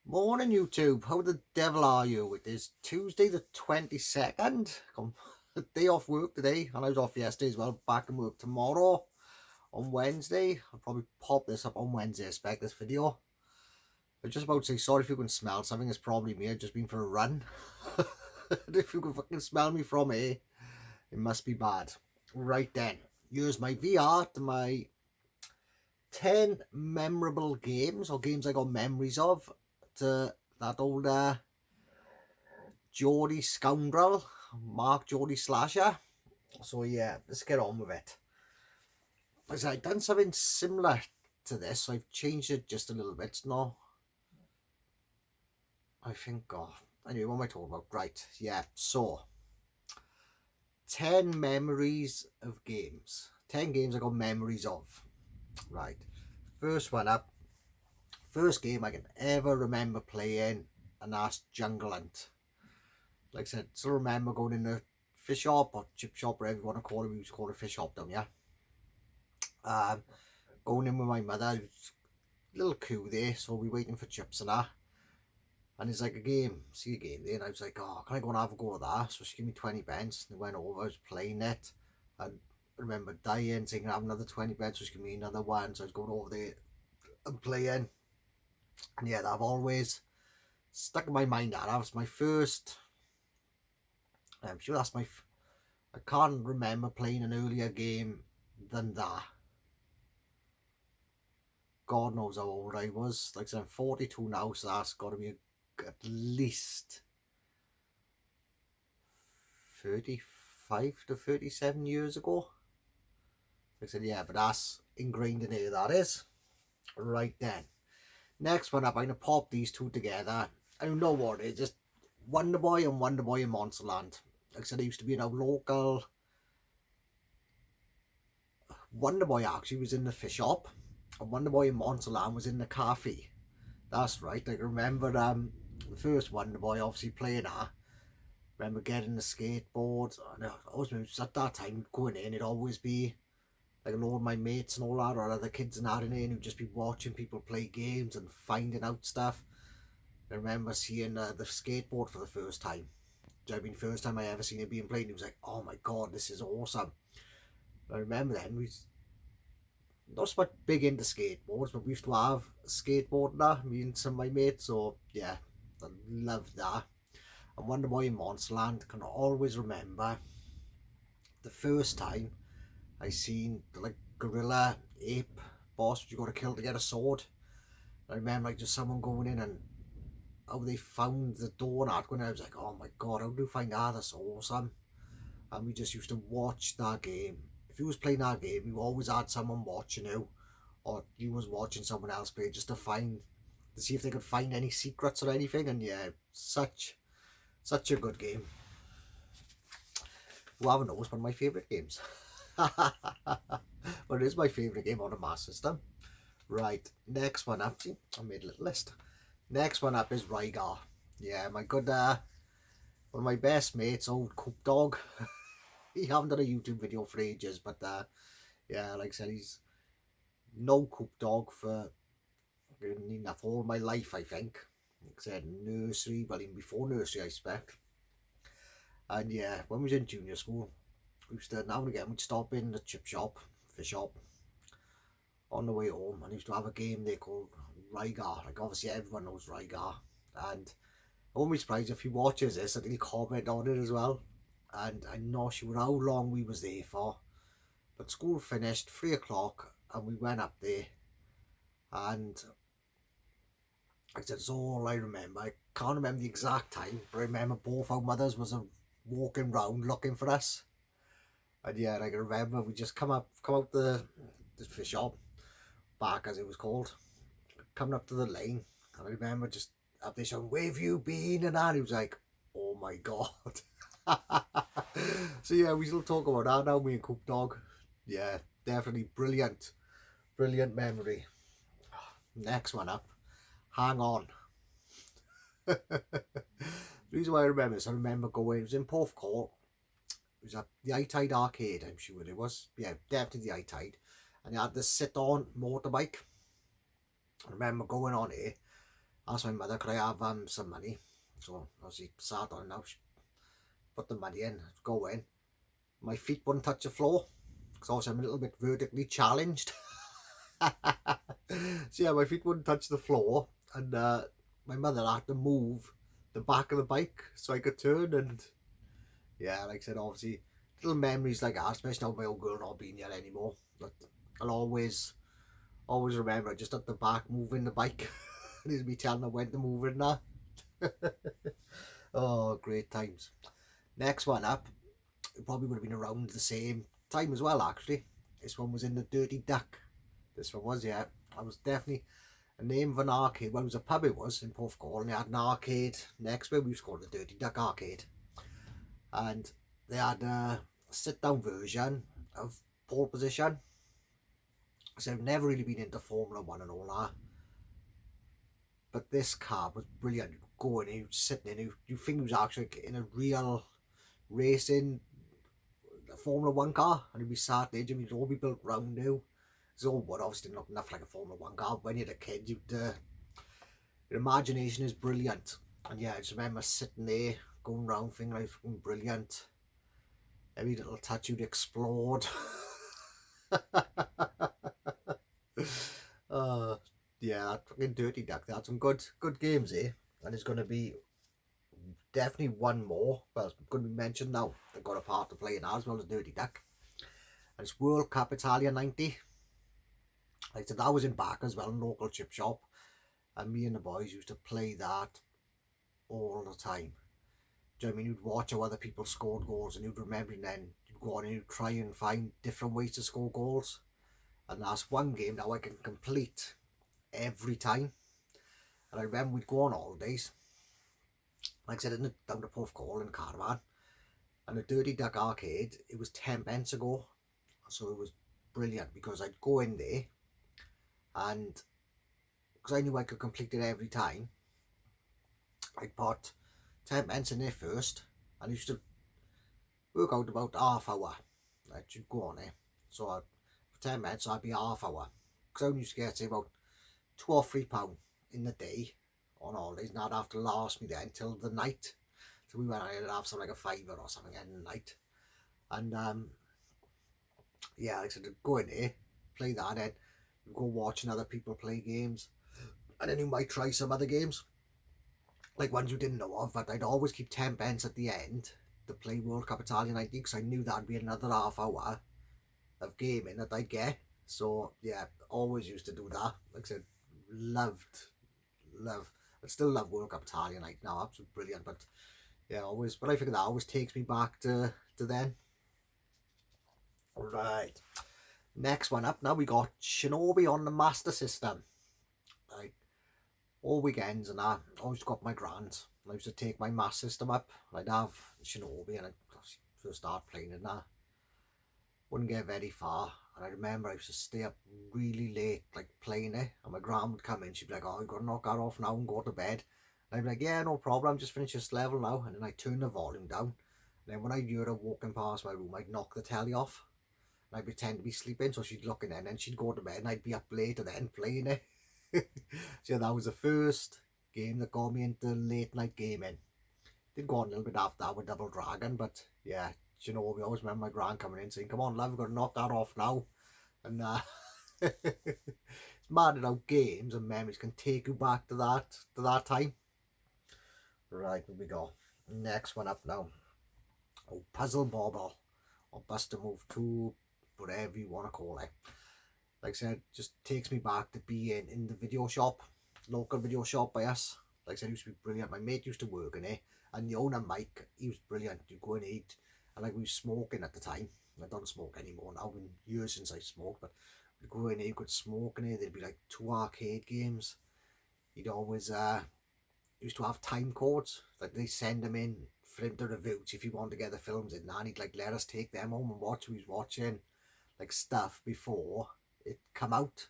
Morning YouTube, how the devil are you? It is Tuesday the 22nd, day off work today, and I was off yesterday as well, back in work tomorrow on Wednesday. I'll probably pop this up on Wednesday, I expect, this video. I was just about to say, sorry if you can smell something, it's probably me, I've just been for a run. If you can fucking smell me from here, it must be bad. Right then, here's my VR to my 10 memorable games, or games I got memories of, to that old geordie scoundrel, Mark Geordie Slasher. So yeah, let's get on with it. Like I said, I've done something similar to this, so I've changed it just a little bit. No, I think, anyway, what am I talking about? Right, yeah, so 10 memories of games. 10 games I got memories of. Right, first one up. First game I can ever remember playing, and that's Jungle Hunt. Like I said, still remember going in the fish shop or chip shop, whatever you want to call it. We used to call it fish shop down, yeah. Going in with my mother, little queue there, so we waiting for chips and that. And it's like a game, see a game there, and I was like, oh, can I go and have a go at that? So she gave me 20 pence, and I went over, I was playing it, and I remember dying, saying, I have another 20 pence, so she gave me another one, so I was going over there and playing. And yeah, that I've always stuck in my mind. That was my first, I'm sure that's my, I can't remember playing an earlier game than that. God knows how old I was. Like I said, I'm 42 now, so that's got to be at least 35 to 37 years ago. Like I said, yeah, but that's ingrained in here, that is. Right then. Next one up, I'm going to pop these two together. I don't know what it is, just Wonder Boy and Wonder Boy in Monsterland. Like I said, I used to be in a local. Wonder Boy actually was in the fish shop, and Wonder Boy in Monsterland was in the cafe. That's right. Like, I remember the first Wonder Boy obviously playing that. Remember getting the skateboard. And I always remember at that time going in, it'd always be like a lot of my mates and all that, or other kids and that in there, who'd just be watching people play games and finding out stuff. I remember seeing the skateboard for the first time. I mean, first time I ever seen it being played, and it was like, oh my god, this is awesome. I remember then we not so much big into skateboards, but we used to have a skateboard now, me and some of my mates, so yeah, I loved that. And Wonder Boy in Monsterland, can always remember the first time I seen the like gorilla ape boss which you got to kill to get a sword. I remember like just someone going in and how they found the door and when I was like, oh my god, how do you find that? That's awesome. And we just used to watch that game. If you was playing that game, you always had someone watching you, or you was watching someone else play, just to see if they could find any secrets or anything. And yeah, such a good game. Who haven't knows, one of my favourite games. But it is my favourite game on the Master System. Right, next one up. See, I made a little list. Next one up is Rygar. Yeah, my good one of my best mates, old Coop Dog. He haven't done a YouTube video for ages, but yeah, like I said, he's known Coop Dog for enough all my life, I think. Like I said, nursery, well, even before nursery, I expect. And yeah, when we was in junior school, we used to, now and again, we'd stop in the chip shop, fish shop, on the way home, and used to have a game they called Rygar. Like, obviously, everyone knows Rygar. And I won't be surprised if he watches this and he'll comment on it as well. And I'm not sure how long we was there for, but school finished 3 o'clock and we went up there, and I said, it's all I remember. I can't remember the exact time, but I remember both our mothers was walking round looking for us. And yeah, I can remember we just come out the fish shop, back as it was called, coming up to the lane, and I remember just up there shouting, where have you been? And that, he was like, oh my god. So yeah, we still talk about that now, me and Coop Dog. Yeah, definitely brilliant memory. Next one up, Hang On. The reason why I remember this, I remember going, it was in Porthcawl. It was at the High Tide Arcade, I'm sure it was. Yeah, definitely the High Tide. And they had this sit-on motorbike. I remember going on here, asked my mother, could I have some money? So obviously sat on it now, put the money in, go in. My feet wouldn't touch the floor because obviously I'm a little bit vertically challenged. So yeah, my feet wouldn't touch the floor, and my mother had to move the back of the bike so I could turn. And yeah, like I said, obviously little memories like that, especially now my old girl not being here anymore. But I'll always remember just at the back moving the bike. There's me telling her when to move it now. Oh, great times. Next one up, it probably would have been around the same time as well, actually. This one was in the Dirty Duck. This one was, yeah. I was definitely a name of an arcade. Well, it was a pub, it was in Porthcawl, and they had an arcade next where we used to call it the Dirty Duck Arcade. And they had a sit down version of pole position. So I've never really been into Formula One and all that. But this car was brilliant. You go in, you sitting in, you think it was actually in a real racing Formula One car, and you'd be sat there, it'd all be built round you. So what obviously didn't look enough like a Formula One car. When you're a kid, your imagination is brilliant. And yeah, I just remember sitting there, going round, thinking I was fucking brilliant. Every little touch you'd explored. Yeah, that fucking Dirty Duck. They had some good games here, and there's going to be definitely one more. Well, it's going to be mentioned now. They've got a part to play in as well as Dirty Duck. And it's World Cup Italia 90. Like I said, that was in Back as well, local chip shop. And me and the boys used to play that all the time. Do you know what I mean? You'd watch how other people scored goals and you'd remember, and then you'd go on and you'd try and find different ways to score goals. And that's one game now I can complete every time. And I remember we'd go on holidays, like I said, down to Porthcawl in the caravan. And the Dirty Duck Arcade, it was 10 pence a go. So it was brilliant because I'd go in there, and because I knew I could complete it every time, I'd put 10 pence in there first, and I used to work out about half hour that you'd go on there. So for 10 minutes I'd be half hour, because I only used to get say about £2 or £3 in the day on holidays, and I'd have to last me then till the night. So we went out and have something like a fiver or something in the night. And yeah, like I said, go in there, play that, then you go watching other people play games, and then you might try some other games, like ones you didn't know of. But I'd always keep 10 pence at the end to play World Cup Italia 90, because I knew that'd be another half hour of gaming that I'd get. So yeah, always used to do that. Like I said, love. I still love World Cup Italia Night now, absolutely brilliant. But yeah, always. But I figure that always takes me back to then. Right. Next one up now, we got Shinobi on the Master System. Like all weekends and I always got my grand. I used to take my Master System up. I'd have Shinobi, and I'd first start playing it now. Wouldn't get very far, and I remember I used to stay up really late, like playing it, and my grand would come in, she'd be like, oh, you've got to knock that off now and go to bed. And I'd be like, yeah, no problem, just finish this level now. And then I'd turn the volume down, and then when I'd hear her walking past my room, I'd knock the telly off, and I'd pretend to be sleeping, so she'd look in, and then she'd go to bed, and I'd be up later then playing it. So that was the first game that got me into late night gaming. Did go on a little bit after that with Double Dragon, but yeah, you know, we always remember my gran coming in saying, come on love, we've got to knock that off now. And it's mad how games and memories can take you back to that time. Right, here we go. Next one up now. Oh, Puzzle Bobble, or Bust a Move 2, whatever you want to call it. Like I said, just takes me back to being in the video shop, local video shop by us. Like I said, it used to be brilliant. My mate used to work in it, and the owner Mike, he was brilliant. You'd go and eat, and like we were smoking at the time. I don't smoke anymore now, been years since I smoked, but we'd go in here, you could smoke in here. There'd be like 2 arcade games. He'd always used to have time codes, like they send them in for him to review if he wanted to get the films in, and he'd like let us take them home and watch. We was watching like stuff before it come out.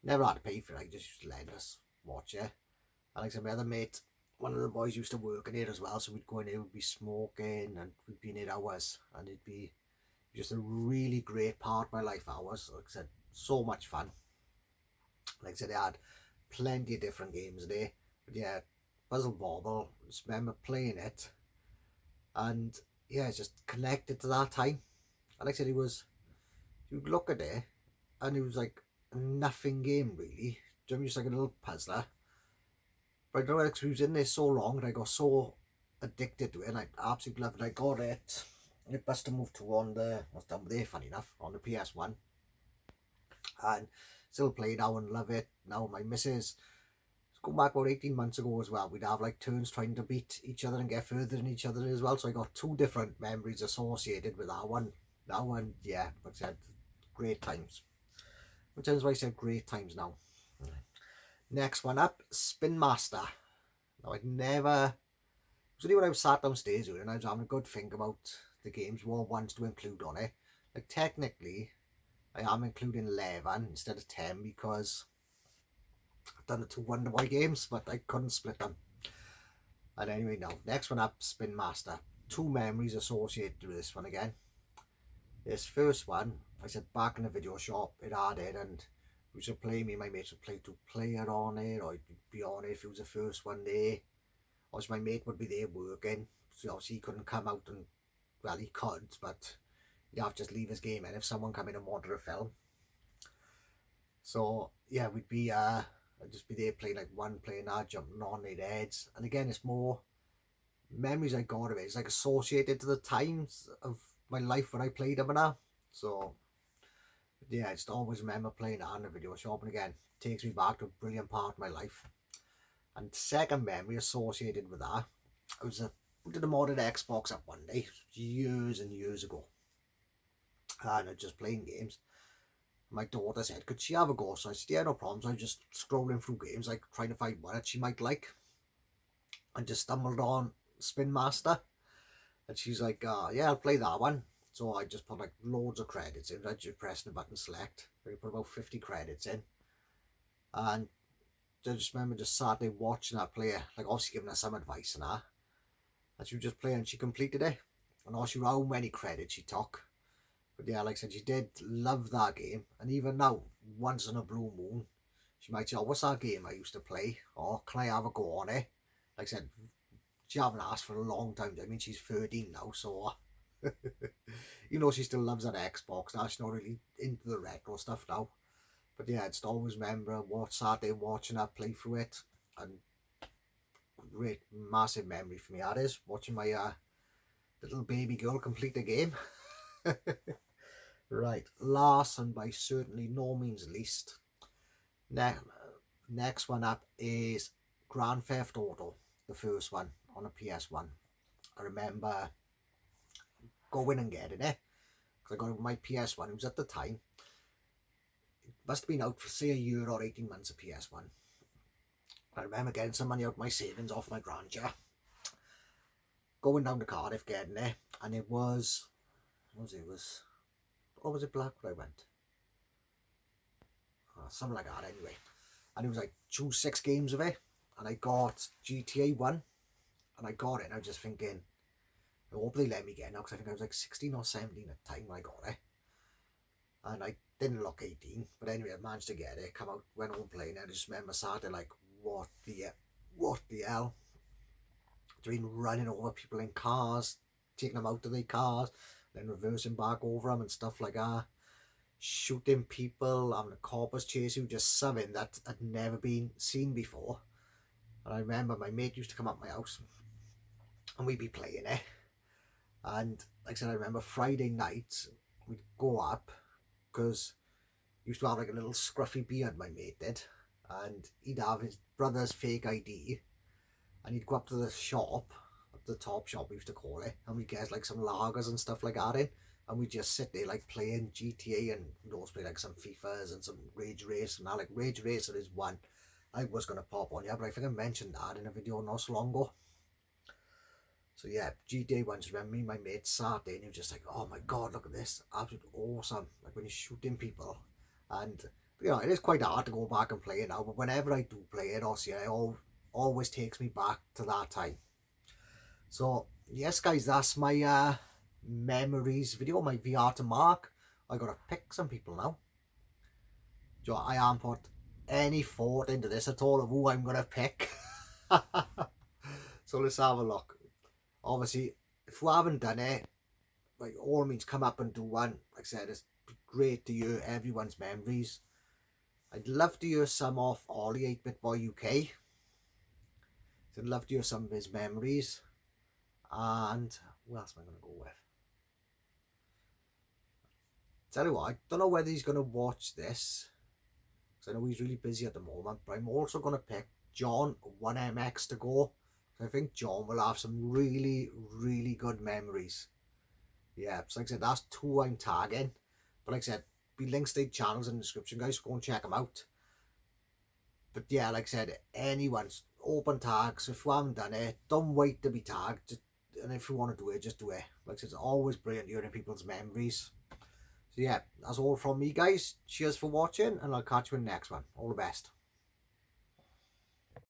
Never had to pay for it, I just used to let us watch it. And like I said, my other mate, one of the boys used to work in here as well, so we'd go in here, we'd be smoking, and we'd be in here hours, and it'd be just a really great part of my life hours. Like I said, so much fun. Like I said, they had plenty of different games there. But yeah, Puzzle Bobble, just remember playing it, and yeah, it's just connected to that time. And like I said, you'd look at it, and it was like a nothing game really. Just like a little puzzler. But I don't know, because we was in there so long, and I got so addicted to it, and I absolutely loved it. I got it. It must have moved to on the, what's down there, funny enough, on the PS1. And still play now and love it. Now my missus, go back about 18 months ago as well, we'd have like turns trying to beat each other and get further than each other as well. So I got two different memories associated with that one. That one, yeah, like I said, great times. Which is why I said great times now. Next one up, Spin Master. Now I'd never, it was only when I was sat downstairs and I was having a good think about the games what ones to include on it. Like technically, I am including 11 instead of 10 because I've done the two Wonder Boy games, but I couldn't split them. And anyway, now, next one up, Spin Master. Two memories associated with this one again. This first one, I said back in the video shop, it had it, and we used to play, me and my mates would play to player on it, or it'd be on it if it was the first one there. Or my mate would be there working, so obviously he couldn't come out and, well, he could, but he'd have to just leave his game in if someone come in and wanted a film. So, yeah, we'd be, I'd just be there playing like one playing that, jumping on their heads. And again, it's more memories I got of it. It's like associated to the times of my life when I played them and that. So, yeah, I just always remember playing that in the video shop. And again, takes me back to a brilliant part of my life. And second memory associated with that, I was we did a modded Xbox up one day, years and years ago. And I was just playing games. My daughter said, could she have a go? So I said, yeah, no problems. I was just scrolling through games, like trying to find one that she might like. And just stumbled on Spin Master. And she's like, yeah, I'll play that one. So I just put like loads of credits in. I just pressed the button select. I put about 50 credits in. And I just remember just sat there watching her play, like obviously giving her some advice and that. And she was just playing and she completed it. And not sure how many credits she took. But yeah, like I said, she did love that game. And even now, once in a blue moon, she might say, oh, what's that game I used to play? Or can I have a go on it? Like I said, she haven't asked for a long time. I mean, she's 13 now, so you know she still loves that Xbox. Now she's not really into the retro stuff now. But yeah, I just always remember Saturday watching her play through it. And great, massive memory for me that is, watching my little baby girl complete the game. Right, last and by certainly no means least, next one up is Grand Theft Auto, the first one on a PS1. I remember going and getting it because I got my PS1. It was at the time, it must have been out for say a year or 18 months of PS1. I remember getting some money out of my savings off my grandeur, going down to Cardiff getting it, and it was, what was it, black when I went? Something like that anyway. And it was like choose 6 games of it, and I got GTA 1, and I got it, and I was just thinking, I hope they let me get it now, because I think I was like 16 or 17 at the time when I got it. And I didn't look 18, but anyway, I managed to get it, come out, went home playing, and I just remember Saturday like, what the hell? Doing running over people in cars, taking them out of their cars, then reversing back over them and stuff like that. Shooting people, having a corpus chase you, just something that had never been seen before. And I remember my mate used to come up my house and we'd be playing it. And like I said, I remember Friday nights we'd go up because he used to have like a little scruffy beard, my mate did, and he'd have his brother's fake ID, and he'd go up to the shop, up the top shop we used to call it, and we'd get like some lagers and stuff like that in, and we'd just sit there like playing GTA, and we'd also play like some FIFAs and some Rage Race, and now like Rage Racer is one I was going to pop on, yeah, but I think I mentioned that in a video not so long ago. So yeah, GTA 1's remember me, my mate sat there and he was just like, oh my god, look at this, absolutely awesome, like when you're shooting people. And you know, it is quite hard to go back and play it now, but whenever I do play it, obviously it always takes me back to that time. So yes guys, that's my memories video, my VR to mark. I gotta pick some people now. So I haven't put any thought into this at all of who I'm gonna pick. So let's have a look. Obviously, if we haven't done it, by all means come up and do one. Like I said, it's great to hear everyone's memories. I'd love to hear some of Ollie 8-Bit Boy UK. I'd love to hear some of his memories. And what else am I going to go with? Tell you what, I don't know whether he's going to watch this, because I know he's really busy at the moment, but I'm also going to pick John 1MX to go. I think John will have some really, really good memories. Yeah, so like I said, that's two I'm tagging. But like I said, be links to the channels in the description, guys. Go and check them out. But yeah, like I said, anyone's open tags. If you haven't done it, don't wait to be tagged. And if you want to do it, just do it. Like I said, it's always brilliant hearing people's memories. So yeah, that's all from me, guys. Cheers for watching, and I'll catch you in the next one. All the best.